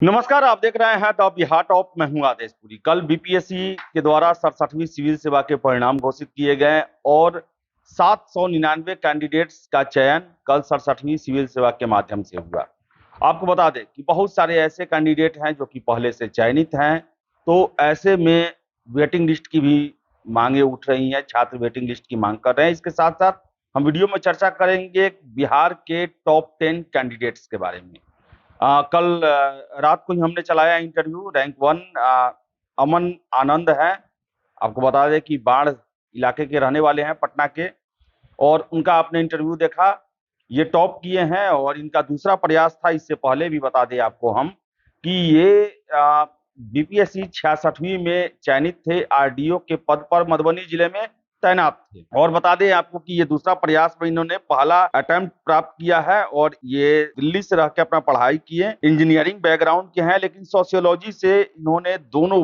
नमस्कार, आप देख रहे हैं द बिहार टॉप। मैं हूं आदेशपुरी। कल बीपीएससी के द्वारा 67वीं सिविल सेवा के परिणाम घोषित किए गए और 799 कैंडिडेट्स का चयन कल 67वीं सिविल सेवा के माध्यम से हुआ। आपको बता दें कि बहुत सारे ऐसे कैंडिडेट हैं जो कि पहले से चयनित हैं, तो ऐसे में वेटिंग लिस्ट की भी मांगे उठ रही हैं, छात्र वेटिंग लिस्ट की मांग कर रहे हैं। इसके साथ साथ हम वीडियो में चर्चा करेंगे बिहार के टॉप 10 कैंडिडेट्स के बारे में। कल रात को ही हमने चलाया इंटरव्यू। रैंक 1 अमन आनंद है। आपको बता दें कि बाढ़ इलाके के रहने वाले हैं, पटना के, और उनका आपने इंटरव्यू देखा। ये टॉप किए हैं और इनका दूसरा प्रयास था। इससे पहले भी बता दें आपको हम कि ये बीपीएससी 66वीं में चयनित थे, आरडीओ के पद पर मधुबनी जिले में तैनात थे। और बता दें आपको कि ये दूसरा प्रयास में इन्होंने पहला अटेम्प्ट प्राप्त किया है और ये दिल्ली से रह के अपना पढ़ाई किए। इंजीनियरिंग बैकग्राउंड के हैं, लेकिन सोशियोलॉजी से इन्होंने दोनों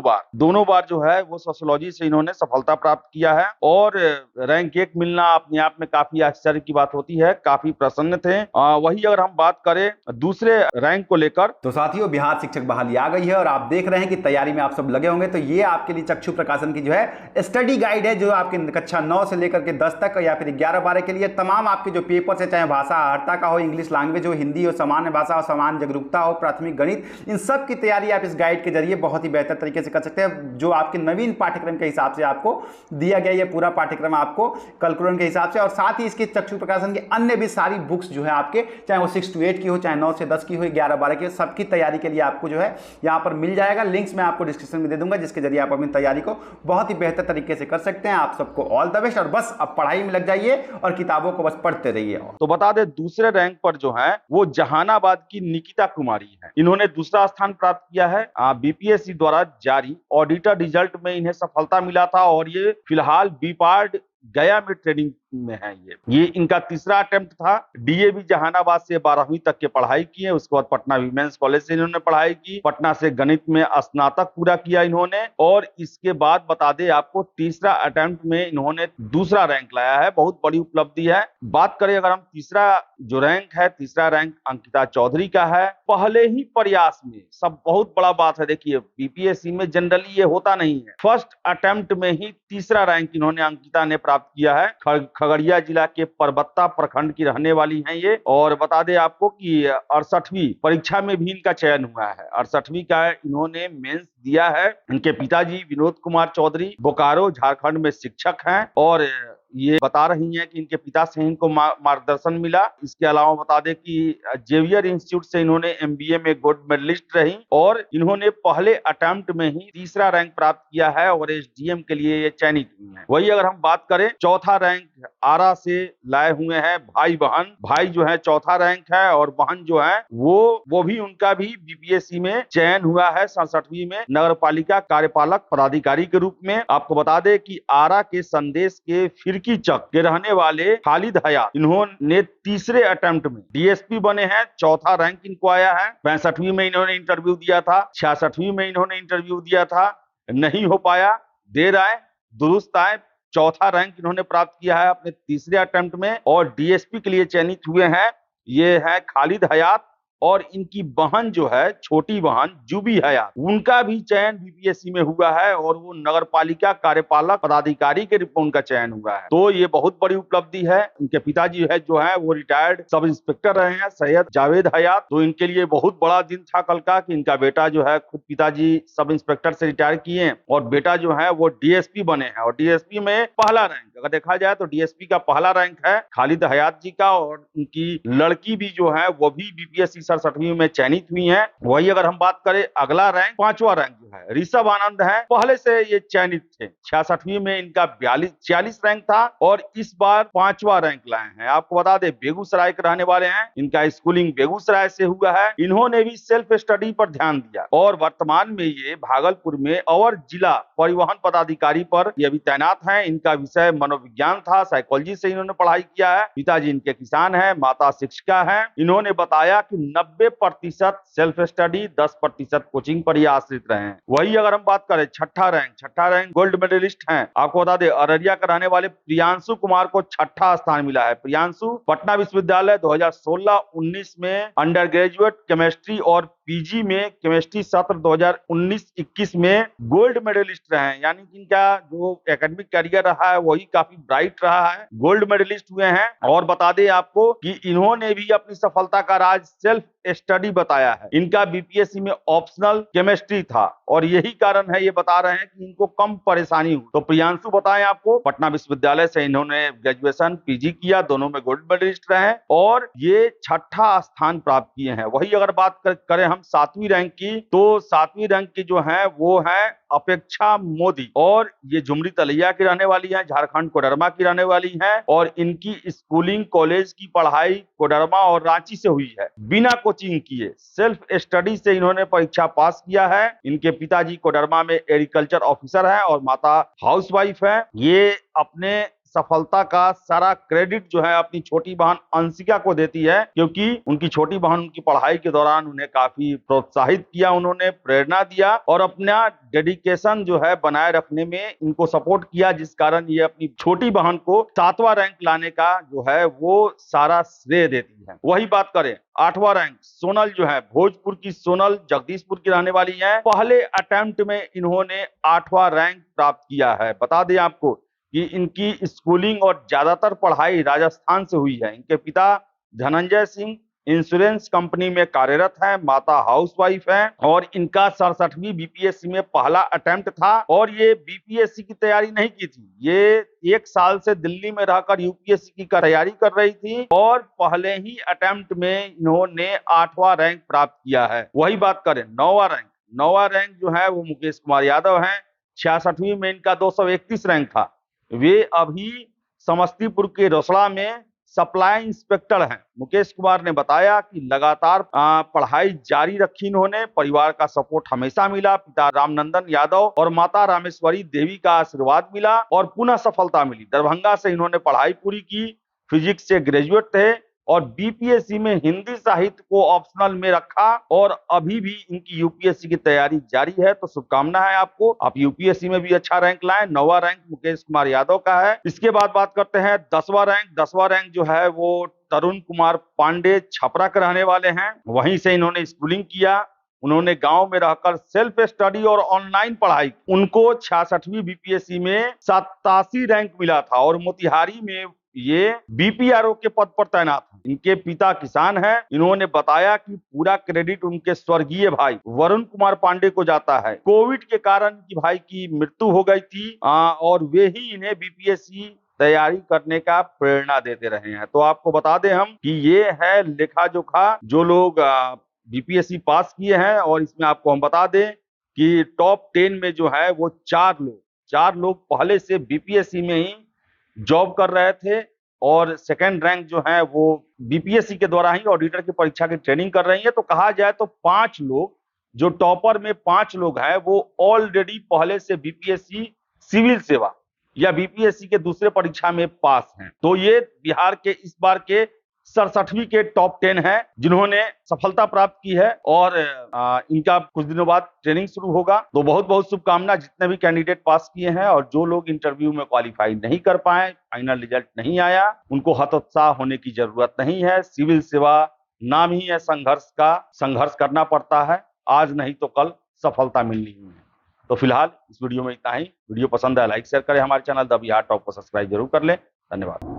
बार जो है वो सोशियोलॉजी से इन्होंने सफलता प्राप्त किया है। और रैंक 1 मिलना अपने आप में काफी आश्चर्य की बात होती है, काफी प्रसन्न थे। वही अगर हम बात करें दूसरे रैंक को लेकर, तो साथियों, बिहार शिक्षक बहाली आ गई है और आप देख रहे हैं कि तैयारी में आप सब लगे होंगे। तो ये आपके लिए चक्षु प्रकाशन की जो है स्टडी गाइड है, जो आपके कक्षा 9 से लेकर के 10 तक या फिर 11-12 के लिए तमाम आपके जो पेपर्स है, चाहे भाषा अर्हता का हो, इंग्लिश लैंग्वेज हो, हिंदी हो, सामान्य भाषा हो, सामान्य जागरूकता हो, प्राथमिक गणित, इन सब की तैयारी आप इस गाइड के जरिए बहुत ही बेहतर तरीके से कर सकते हैं, जो आपके नवीन पाठ्यक्रम के हिसाब से आपको दिया गया। ये पूरा पाठ्यक्रम आपको कैलकुलेशन के हिसाब से, और साथ ही इसके चक्षु प्रकाशन की अन्य भी सारी बुक्स जो है आपके, चाहे वो 6 to 8 की हो, चाहे 9 से 10 की हो, 11-12 की, सबकी तैयारी के लिए आपको जो है यहाँ पर मिल जाएगा। लिंक्स मैं आपको डिस्क्रिप्शन में दे दूंगा, जिसके जरिए आप अपनी तैयारी को बहुत ही बेहतर तरीके से कर सकते हैं। आप सबको ऑल द बेस्ट, और बस अब पढ़ाई में लग जाइए और किताबों को बस पढ़ते रहिए। तो बता दें दूसरे रैंक पर जो है वो जहानाबाद की निकिता कुमारी है। इन्होंने दूसरा स्थान प्राप्त किया है। बीपीएससी द्वारा जारी ऑडिटर रिजल्ट में इन्हें सफलता मिला था और ये फिलहाल बीपार्ड गया में ट्रेनिंग में है। ये इनका तीसरा अटेम्प्ट था। डीएवी जहानाबाद से 12वीं तक की पढ़ाई की है। उसके बाद पटना विमेंस कॉलेज से इन्होंने पढ़ाई की। पटना से गणित में स्नातक पूरा किया इन्होंने, और इसके बाद बता दें आपको तीसरा अटेम्प्ट में इन्होंने दूसरा रैंक लाया है। बहुत बड़ी उपलब्धि है। बात करें अगर हम तीसरा जो रैंक है, तीसरा रैंक अंकिता चौधरी का है। पहले ही प्रयास में, सब बहुत बड़ा बात है। देखिए बीपीएससी में जनरली ये होता नहीं है। फर्स्ट अटेम्प्ट में ही तीसरा रैंक इन्होंने अंकिता ने प्राप्त किया है। खगड़िया जिला के परबत्ता प्रखंड की रहने वाली हैं ये। और बता दें आपको कि 68वीं परीक्षा में भी इनका चयन हुआ है। 68वीं का इन्होंने मेंस दिया है। इनके पिताजी विनोद कुमार चौधरी बोकारो झारखंड में शिक्षक हैं, और ये बता रही हैं कि इनके पिता से इनको मार्गदर्शन मिला। इसके अलावा बता दें कि जेवियर इंस्टीट्यूट से इन्होंने एमबीए में गोल्ड मेडलिस्ट रही, और इन्होंने पहले अटेम्प्ट में ही तीसरा रैंक प्राप्त किया है और एसडीएम के लिए ये चयनित हुई हैं। वही अगर हम बात करें, चौथा रैंक आरा से लाए हुए हैं भाई बहन। भाई जो है चौथा रैंक है, और बहन जो है वो भी उनका भी बीपीएससी में चयन हुआ है 67वीं में नगर पालिका कार्यपालक पदाधिकारी के रूप में। आपको बता दें कि आरा के संदेश के फिरकी चक के रहने वाले खालिद हयात, इन्होंने तीसरे अटेम्प्ट में डीएसपी बने हैं। चौथा रैंक इनको आया है। 65वीं में इन्होंने इंटरव्यू दिया था, 66वीं में इन्होंने इंटरव्यू दिया था, नहीं हो पाया। देर आए दुरुस्त आए, चौथा रैंक इन्होंने प्राप्त किया है अपने तीसरे अटेम्प्ट में, और डीएसपी के लिए चयनित हुए हैं। ये है खालिद हयात, और इनकी बहन जो है, छोटी बहन जूबी हयात, उनका भी चयन बीपीएससी में हुआ है, और वो नगर पालिका कार्यपालक पदाधिकारी के रूप में उनका चयन हुआ है। तो ये बहुत बड़ी उपलब्धि है। इनके पिताजी है जो है वो रिटायर्ड सब इंस्पेक्टर रहे हैं, सैयद जावेद हयात। तो इनके लिए बहुत बड़ा दिन था कल का, कि इनका बेटा जो है, खुद पिताजी सब इंस्पेक्टर से रिटायर किए और बेटा जो है वो डीएसपी बने हैं। और डीएसपी में पहला रैंक, अगर देखा जाए तो डीएसपी का पहला रैंक है खालिद हयात जी का, और उनकी लड़की भी जो है वो भी बीपीएससी 67वीं में चयनित हुई हैं। वही अगर हम बात करें अगला रैंक, पांचवा रैंक जो है ऋषभ आनंद है। पहले से ये चयनित थे। 66वीं में इनका 46 रैंक था, और इस बार पांचवा रैंक लाए हैं। आपको बता दें बेगूसराय के रहने वाले हैं। इनका स्कूलिंग बेगूसराय से हुआ है। इन्होंने भी सेल्फ स्टडी पर ध्यान दिया, और वर्तमान में ये भागलपुर में अवर जिला परिवहन पदाधिकारी पर ये अभी तैनात हैं। इनका विषय मनोविज्ञान था, साइकोलॉजी से इन्होंने पढ़ाई किया है। पिताजी इनके किसान है, माता शिक्षिका है। इन्होंने बताया कि 90% सेल्फ स्टडी, 10% कोचिंग पर ही आश्रित रहे हैं। वही अगर हम बात करें छठा रैंक गोल्ड मेडलिस्ट हैं। आपको बता दें अररिया के रहने वाले प्रियांशु कुमार को छठा स्थान मिला है। प्रियांशु पटना विश्वविद्यालय 2016-19 में अंडर ग्रेजुएट केमिस्ट्री और पीजी में केमिस्ट्री सत्र 2019-21 में गोल्ड मेडलिस्ट रहे हैं, यानी कि इनका जो एकेडमिक करियर रहा है वही काफी ब्राइट रहा है, गोल्ड मेडलिस्ट हुए हैं। और बता दें आपको कि इन्होंने भी अपनी सफलता का राज सेल्फ स्टडी बताया है। इनका बीपीएससी में ऑप्शनल केमिस्ट्री था और यही कारण है, ये बता रहे हैं कि इनको कम परेशानी हुई। तो प्रियांशु बताएं, आपको पटना विश्वविद्यालय से इन्होंने ग्रेजुएशन पीजी किया, दोनों में गोल्ड मेडलिस्ट रहे और ये 6ठा स्थान प्राप्त किए हैं। वही अगर बात करें हम 7वीं रैंक की, तो 7वीं रैंक की जो है वो है अपेक्षा मोदी और ये झुमरी तलैया की रहने वाली हैं, झारखंड कोडरमा की रहने वाली हैं और इनकी स्कूलिंग कॉलेज की पढ़ाई कोडरमा और रांची से हुई है। बिना कोचिंग किए सेल्फ स्टडी से इन्होंने परीक्षा पास किया है। इनके पिताजी कोडरमा में एग्रीकल्चर ऑफिसर हैं और माता हाउसवाइफ है। ये अपने सफलता का सारा क्रेडिट जो है अपनी छोटी बहन अंशिका को देती है, क्योंकि उनकी छोटी बहन उनकी पढ़ाई के दौरान उन्हें काफी प्रोत्साहित किया, उन्होंने प्रेरणा दिया और अपना डेडिकेशन जो है बनाए रखने में इनको सपोर्ट किया, जिस कारण ये अपनी छोटी बहन को 7वां रैंक लाने का जो है वो सारा श्रेय देती है। वही बात करें 8वां रैंक, सोनल जो है भोजपुर की सोनल जगदीशपुर की रहने वाली है। पहले अटेम्प्ट में इन्होंने 8वां रैंक प्राप्त किया है। बता दें आपको कि इनकी स्कूलिंग और ज्यादातर पढ़ाई राजस्थान से हुई है। इनके पिता धनंजय सिंह इंश्योरेंस कंपनी में कार्यरत हैं, माता हाउसवाइफ हैं और इनका 67वीं बीपीएससी में पहला अटेम्प्ट था और ये बीपीएससी की तैयारी नहीं की थी। ये 1 साल से दिल्ली में रहकर यूपीएससी की तैयारी कर रही थी और पहले ही अटेम्प्ट में इन्होंने 8वां रैंक प्राप्त किया है। वही बात करें 9वां रैंक जो है वो मुकेश कुमार यादव हैं। 66वीं में इनका 231 रैंक था। वे अभी समस्तीपुर के रोसड़ा में सप्लाई इंस्पेक्टर हैं। मुकेश कुमार ने बताया कि लगातार पढ़ाई जारी रखी इन्होंने, परिवार का सपोर्ट हमेशा मिला, पिता रामनंदन यादव और माता रामेश्वरी देवी का आशीर्वाद मिला और पुनः सफलता मिली। दरभंगा से इन्होंने पढ़ाई पूरी की, फिजिक्स से ग्रेजुएट थे और बीपीएससी में हिंदी साहित्य को ऑप्शनल में रखा और अभी भी इनकी यूपीएससी की तैयारी जारी है। तो शुभकामना है आपको, आप यूपीएससी में भी अच्छा रैंक लाएं। 9वां रैंक मुकेश कुमार यादव का है। इसके बाद बात करते हैं 10वां रैंक। 10वां रैंक जो है वो तरुण कुमार पांडे छपरा के रहने वाले हैं। वहीं से इन्होंने स्कूलिंग किया। उन्होंने गांव में रहकर सेल्फ स्टडी और ऑनलाइन पढ़ाई। उनको 66वीं बीपीएससी में 87 रैंक मिला था और मोतिहारी में ये बीपीआरओ के पद पर तैनात हैं। इनके पिता किसान हैं। इन्होंने बताया कि पूरा क्रेडिट उनके स्वर्गीय भाई वरुण कुमार पांडे को जाता है। कोविड के कारण इनकी भाई की मृत्यु हो गई थी और वे ही इन्हें बीपीएससी तैयारी करने का प्रेरणा देते रहे हैं। तो आपको बता दें हम कि ये है लेखा जोखा जो लोग बीपीएससी पास किए हैं और इसमें आपको हम बता दें कि टॉप 10 में जो है वो 4 लोग पहले से बीपीएससी में ही जॉब कर रहे थे और सेकंड रैंक जो है वो बीपीएससी के द्वारा ही ऑडिटर की परीक्षा की ट्रेनिंग कर रही है। तो कहा जाए तो 5 लोग, जो टॉपर में 5 लोग हैं वो ऑलरेडी पहले से बीपीएससी सिविल सेवा या बीपीएससी के दूसरे परीक्षा में पास हैं। तो ये बिहार के इस बार के 67वीं के टॉप 10 है जिन्होंने सफलता प्राप्त की है और इनका कुछ दिनों बाद ट्रेनिंग शुरू होगा। तो बहुत बहुत शुभकामना जितने भी कैंडिडेट पास किए हैं और जो लोग इंटरव्यू में क्वालिफाई नहीं कर पाए, फाइनल रिजल्ट नहीं आया, उनको हतोत्साह होने की जरूरत नहीं है। सिविल सेवा नाम ही है संघर्ष का, संघर्ष करना पड़ता है, आज नहीं तो कल सफलता मिलनी ही है। तो फिलहाल इस वीडियो में इतना ही। वीडियो पसंद है लाइक शेयर करें, हमारे चैनल द बिहार टॉप को सब्सक्राइब जरूर कर लें। धन्यवाद।